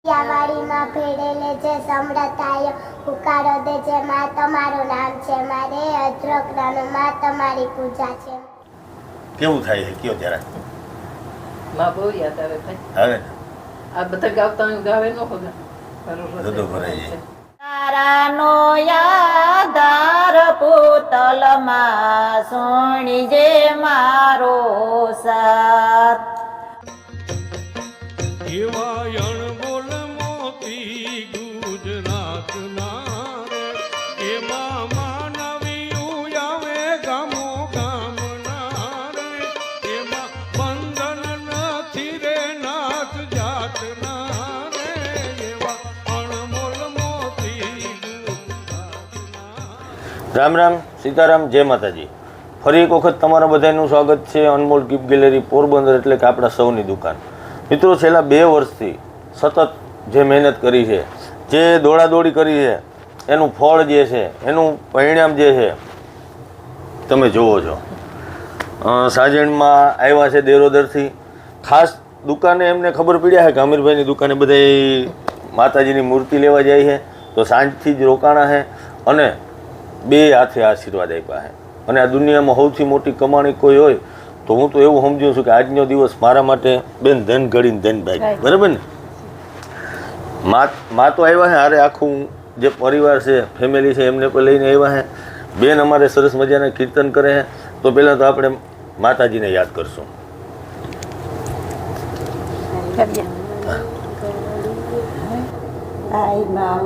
વાડીમાં ભેળેલે છે સમૃદ્ધાયો પુકારો દે છે માં તમારું નામ છે મારે અદ્રકડાનું માં તમારી પૂજા છે. કેવું થાય છે કયો જરા માં બહુ યાદ આવે થાય હવે આ બધા ગાવતા હોય ગાવે ન હોગા બધું ભરાઈ જાય. તારાનો યાદાર પૂતલમાં સોણી જે મારો સાથ એવા અણમોલ મોતી ગુજરાતના રે એમાં માનવીયું આવે ગામો ગામના રે એમાં બંધન નથી રે નાથ જાતના રે એવા અણમોલ મોતી ગુજરાતના. રામ રામ સીતારામ જય માતાજી. ફરી એક વખત તમારા બધાનું સ્વાગત છે અનમોલ ગિફ્ટ ગેલેરી પોરબંદર એટલે કે આપણા સૌની દુકાન. મિત્રો છેલ્લા 2 વર્ષથી સતત જે મહેનત કરી છે, જે દોડાદોડી કરી છે, એનું ફળ જે છે, એનું પરિણામ જે છે તમે જુઓ છો. સાજણમાં આવ્યા છે દેરોદરથી. ખાસ દુકાને એમને ખબર પડ્યા છે કે અમીરભાઈની દુકાને બધા માતાજીની મૂર્તિ લેવા જાય છે, તો સાંજથી જ રોકાણા છે અને 2 હાથે આશીર્વાદ આપ્યા છે. અને આ દુનિયામાં સૌથી મોટી કમાણી કોઈ હોય તો હું તો એવું સમજુ છું કે આજનો દિવસ મારા માટે બેન ધન ઘડીને ધન ભાઈ, બરાબર ને. માં તો આવ્યા છે, હારે આખું જે પરિવાર છે, ફેમિલી છે, એમને પણ લઈને આવ્યા છે. બેન અમારે સરસ મજાના કીર્તન કરે છે. તો પહેલાં તો આપણે માતાજીને યાદ કરશું.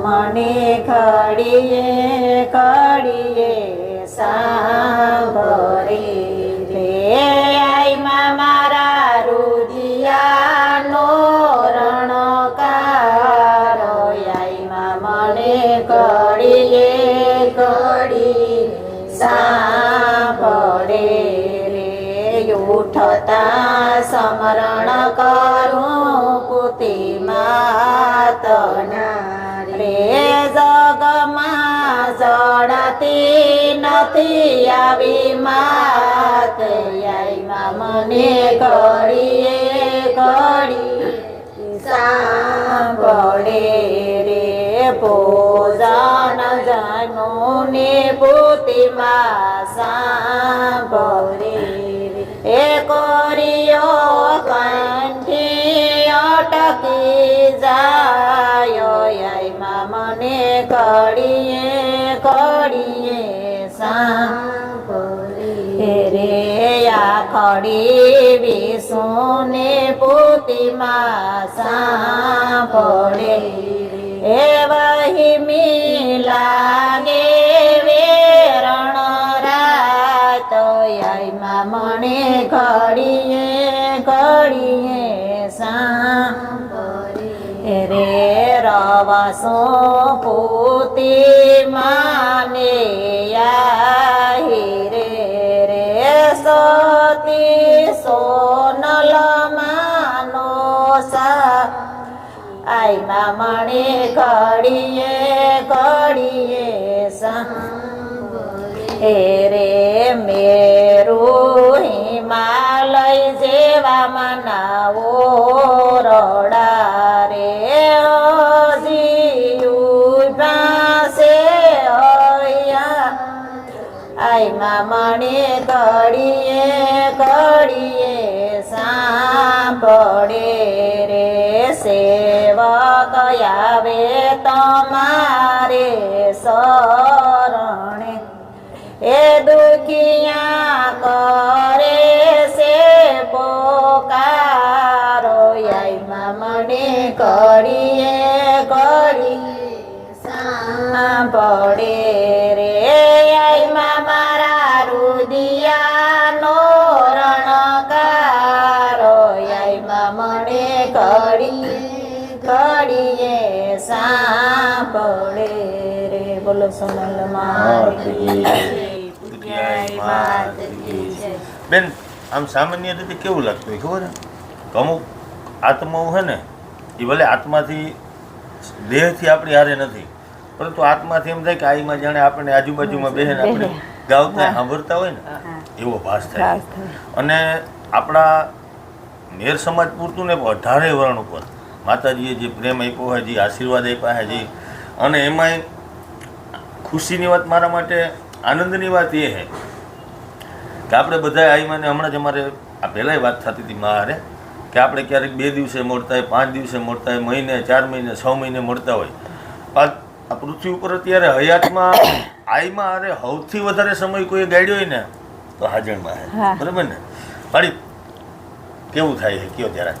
મને ઘડીએ ઘડીએ સાંભળી રે આઈમાં મારા રુદિયાનો રણકારો આઈમાં મને ઘડીએ ઘડી સાંભળે રે ઉઠતા સમરણ કરું પુતી માતના રે જગમાં જડતી નથી આવી માત આઈમાં મને ઘડીએ ઘડી સાંભળે રે ભોજન જનું ને પોતીમાં સાંભળે રે એ કોરિયો કંઠી અટકી જાય આઈમાં મને ઘડીએ ઘડીએ સાંભળે રે આ ખડી વિસુને પોતીમાં સાંભળે એ વહી લાગે વેરણ રાત આઈમાં મને ઘડીએ ઘડીએ સાંભળે રે રવાસો પોતી માને આહી રે રે સતી સોનલ માનો સા આઈમાં મને ઘડીએ ઘડીએ સાંભળે રે મેરું હિમાલય જેવા મનાવો રડા રે પાસે આઈમાં મને ઘડીએ ઘડીએ સાંભળે રે સેવક આવે તમારે શરણે એ દુખિયા કરે છે પોકારો આઈમાં મને ઘડીએ ઘડી સાંભળે રે આઈમાં મારા રુદિયાનો રણકારો આઈમાં મને ઘડીએ ઘડીએ સાંભળે રે. બોલો સોનલ મારી બેન આમ સામાન્ય રીતે કેવું લાગતું હોય ખબર છે? અમુક આત્માઓ છે ને એ ભલે આત્માથી દેહથી આપણી હારે નથી, પરંતુ આત્માથી એમ થાય કે આઈમાં જાણે આપણે આજુબાજુમાં બેસીને આપણે ગાવતા સાંભળતા હોય ને એવો ભાસ થાય. અને આપણા મેર સમાજ પૂરતું ને 18 વર્ણ ઉપર માતાજીએ જે પ્રેમ આપ્યો હોય, જે આશીર્વાદ આપ્યા છે, જે અને એમાંય ખુશીની વાત મારા માટે આનંદની વાત એ છે કે આપણે બધા આઈમાને હમણાં જ અમારે આ પહેલાંય વાત થતી હતી મારે કે આપણે ક્યારેક 2 દિવસે મળતા હોય, 5 દિવસે મળતા હોય, મહિને, 4 મહિને, 6 મહિને મળતા હોય. આ પૃથ્વી ઉપર અત્યારે હયાતમાં આઈમાં અરે સૌથી વધારે સમય કોઈ ગાડ્યો હોય ને તો હાજરમાં છે. બરાબર ને? પાડી કેવું થાય છે કયો ત્યારે?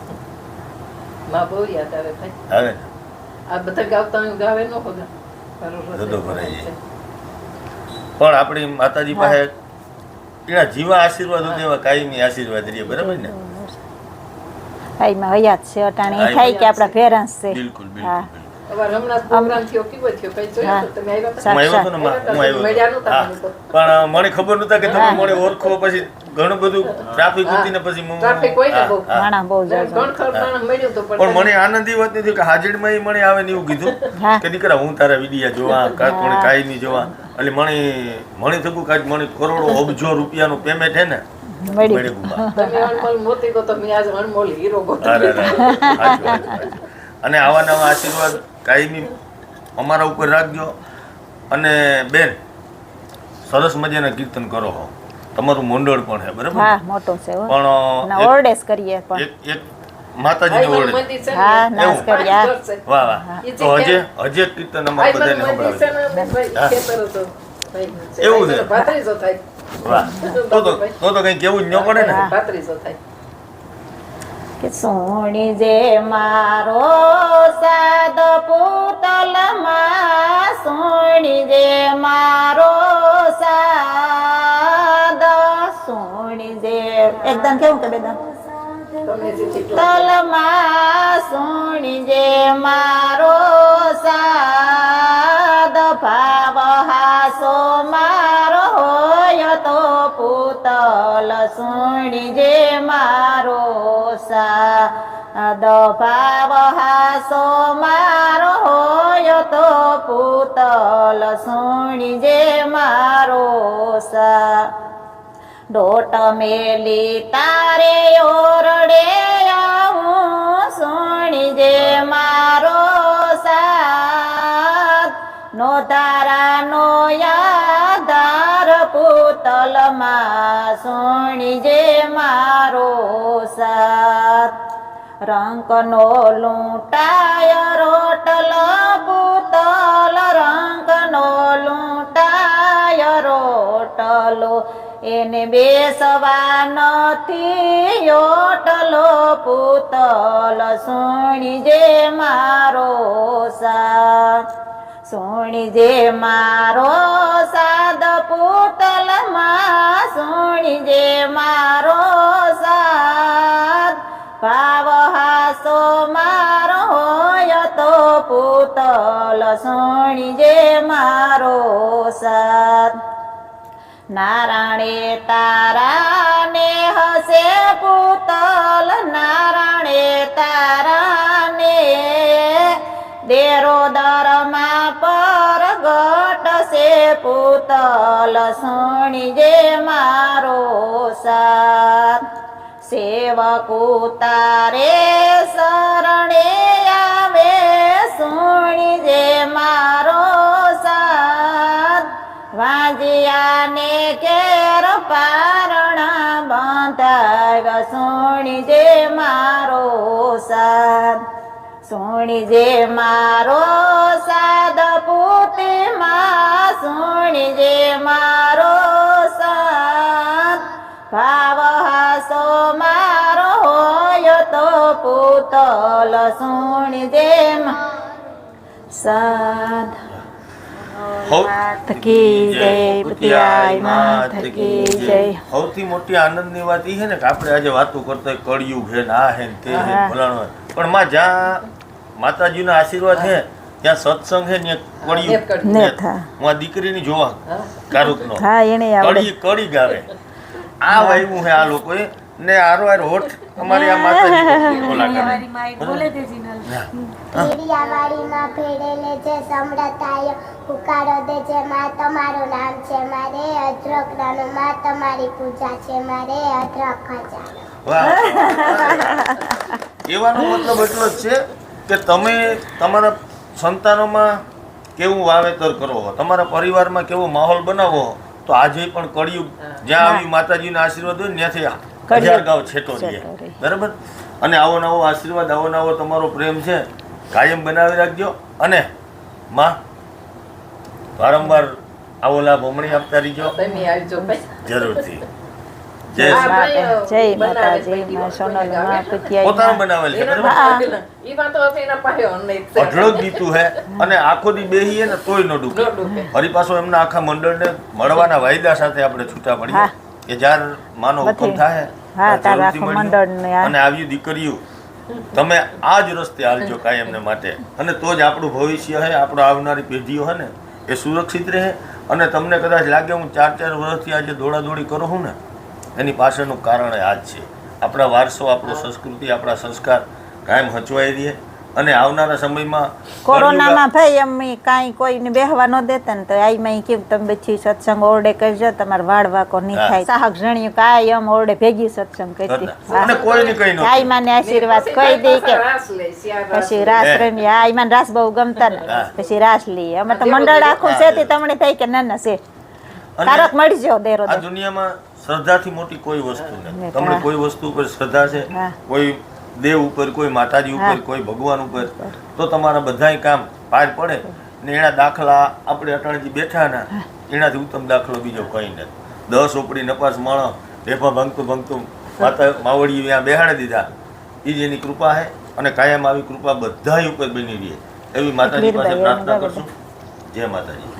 માં બહુ યાદ આવે ભાઈ. આવે ને? આ બધા ગાવતા હોય ગાવે ન હોગા. ધંધો ભરાઈ જાય. પણ આપણી માતાજી પાસે એના જીવા આશીર્વાદ હોય એવા કાયમી આશીર્વાદ રહે. બરાબર ને? ભાઈમાં હયાત છે અટાણે થાય કે આપણા પેરેન્ટ્સ છે. બિલકુલ હા. બિલકુલ. અવાર હમણાં પ્રોગ્રામ થયો કેવો થયો કઈ જોયો તો તમે આવ્યા હતા? હું આવ્યો હતો ને હું આવ્યો મળ્યા હતો. નહોતા હા. મને તો. પણ મને ખબર નહોતા કે તમે મને ઓળખો. પછી ઘણું બધું ટ્રાફિક હતી ને પછી ટ્રાફિક હોય ને બહુ. ઘણા બહુ ઘણ ખર માણસ મળ્યું તો પણ મને આનંદ એ વાત નથી કે હાજરીમાં ઈ મને આવે ને એવું કીધું હા. કે દીકરા હું તારા વિડિયા જોવા કોણ કાયમી જોવા એટલે મને થયું કે આજ મને કરોડો અબજો રૂપિયાનું પેમેન્ટ છે ને મળી મળે ગુમા. તમે અણમોલ મોતી ગો તમે આજ અણમોલ હીરો ગો. અરે અરે, સાચું, સાચું. અને આવા નવા આશીર્વાદ કાયમી અમારા ઉપર રાખજો. અને બેન સરસ મજાના કીર્તન કરો હો. તમારું મંડળ પણ છે બરાબર હા ને? મોટો છે હો. પણ ના ઓરડેસ કરીએ પણ એક માતાજીની ઓળખ. મંદિર છે ને? હા નાશ એવું? કરીએ હા. વાહ વાહ. તો હજે કીર્તન અમારે બધાને મંદિર છે સંભળાવે. ને ભાઈ ખેતર હતો. ભાઈ એવું છે? ભાત્રીજો થાય. વાહ. તો કઈ કેવું જ ન પડે ને. હા. ભાત્રીજો થાય. કે સોણી જે મારો સાદ પૂતલમાં સોણી જે મારો સાદ સોણી જે એકદમ કેવું કે બેદમ તમને જે ચીટલો તલમાં સોણી જે મારો સાદ ભાવ હાસો મારો હોય તો પૂતલ સોણી જે મારો સાદ ભાવ હાસો મારો હોય તો પૂતલ સોણી જે મારો સા ડોટ મેલી તારે ઓરડે આવું સોણી જે મારો સાથ નો તારા નો યાદાર પૂતલમાં સોણી જે મારો સાથ રંકનો લૂંટાય રોટલ પૂતલ રંકનો લૂંટાય રોટલો એને બેસવા નથી ઓટલો પૂતલ સોણી જે મારો સાથ સોણી જે મારો સાદ પૂતલમાં સોણી જે મારો સાદ ભાવ હાસો મારો હોય તો પૂતલ સોણી જે મારો સાથ નારાયણે તારાને હસે પૂતલ નારાયણે તારાને દેરો દરમાં પરગટ છે પૂતલ સોણી જે મારો સાથ સેવકુ તારે શરણે આવે સોણી જે મારો સાથ વાજિયાને કેર પારણા બંધાવ સોણી જે મારો સાથ સોણી જે મારો સાદ પૂતીમાં સોણી જે મારો સાથ ભાવ હાસો મારો હોય તો પૂતલ સોણી જે સાથ માત કી જય બુટિયાઈ માત કી જય. સૌથી મોટી આનંદની વાત એ છે ને કે આપણે આજે વાતો કરતા હોય કળિયુગ છે ને આ છે ને તે છે ને ફલાણું છે. પણ માં જ્યાં માતાજીના આશીર્વાદ છે ત્યાં સત્સંગ છે ને કળિયુગ ને થા હું આ દીકરીની જોવા કારુકનો હા એને આવડે કળી ગાવે આ વાયવું છે આ લોકોએ ને આરો આર હોઠ અમારી આ માતાજી ઓલા કરે. મીડિયાવાળીમાં ભેળેલે જે સમરતાયો પુકારો દે જે માં તમારું નામ છે મારે અદ્રકડાનું માં તમારી પૂજા છે મારે અદ્રક ખજાનો. વાહ. કહેવાનો મતલબ એટલો જ છે કે તમે તમારા સંતાનોમાં કેવું વાવેતર કરો, તમારા પરિવારમાં કેવો માહોલ બનાવો, તો આજે પણ કળિયુગ જ્યાં આવી માતાજીના આશીર્વાદ હોય ને ત્યાંથી 1000 ગાંવ છેટો રહે. બરાબર. અને આવો નવો આશીર્વાદ, આવો નવો તમારો પ્રેમ છે કાયમ બનાવી રાખજો. અને માં વારંવાર આવો લાભ હમણાં આપતા રહીજો. તમે આવજો ભાઈ. જરૂરથી. જય હા, શ્રી ભાઈ, જય બનાવે માતાજી, ભાઈ, માં દિવસ સોનલ ગાવે. માં કુતિયાઈ પોતાનું માં. બનાવેલ છે. એના બરાબર. પાસે ઈ વાત તો હવે એના પાસે નહીં જ છે. અઢળક ગીતું હે અને આખો દી બેહીએ ને તોય ન ડૂબે. ન ડૂબે. ફરી પાછો એમના આખા મંડળને મળવાના વાયદા સાથે આપણે છૂટા પડીએ હા. કે જ્યારે માનો હુકમ બધી. થાય હા, તારે જરૂરથી આખું મળજો. મંડળને આ. અને આવ્યું દીકરીઓ તમે આ જ રસ્તે હાલજો કાયમને માટે, અને તો જ આપણું ભવિષ્ય હે, આપણો આવનારી પેઢીઓ હે ને એ સુરક્ષિત રહે. અને તમને કદાચ લાગે હું 4-4 વર્ષથી આજે દોડાદોડી કરું છું ને, એની પાછળનું કારણ આ જ છે. આપણા વારસો, આપણું સંસ્કૃતિ, આપણા સંસ્કાર કાયમ હચવાઈ રહે. અને આવનારા સમયમાં કોરોનામાં ભાઈ અમે કાંઈ કોઈને બેહવા ન દેતા ને, તો આઈમાં કેવું તમે બધી સત્સંગ ઓરડે કરજો, તમારે વાળ વાકો નહીં હા. થાય. સાહક જણિયું કાંઈ એમ ઓરડે ભેગી સત્સંગ કરતી. અને કોઈને કઈ ન આઈમાં ને આશીર્વાદ પછી કહી દે કે રાસ લે, શિયાળ રાસ પછી લે. રાસ હે. રમી. આઈમાં રાસ બહુ ગમતા ને, હા. પછી રાસ લઈએ. અમે તો મંડળ આખું છે તે તમને થાય કે ના ના છે અને તારક મળજો દેરો આ દે. દુનિયામાં શ્રદ્ધાથી મોટી કોઈ વસ્તુ નથી. નહીં. તમને હા. કોઈ વસ્તુ ઉપર શ્રદ્ધા છે, હા. કોઈ દેવ ઉપર, કોઈ માતાજી ઉપર, હા. કોઈ ભગવાન ઉપર, તો તમારા બધાય કામ પાર પડે. ને એના દાખલા આપણે અટાણજી બેઠા ના, એનાથી ઉત્તમ દાખલો બીજો કંઈ નથી. 10 ઓપડી નપાસ માણસ ઢેફા ભાંગતું માતા માવડી ત્યાં બેહાડી દીધા. એ જ એની કૃપા છે. અને કાયમ આવી કૃપા બધાય ઉપર બની રહે એવી માતાજી પાસે વીરબાઈ, પ્રાર્થના એમ કરશું. જય માતાજી.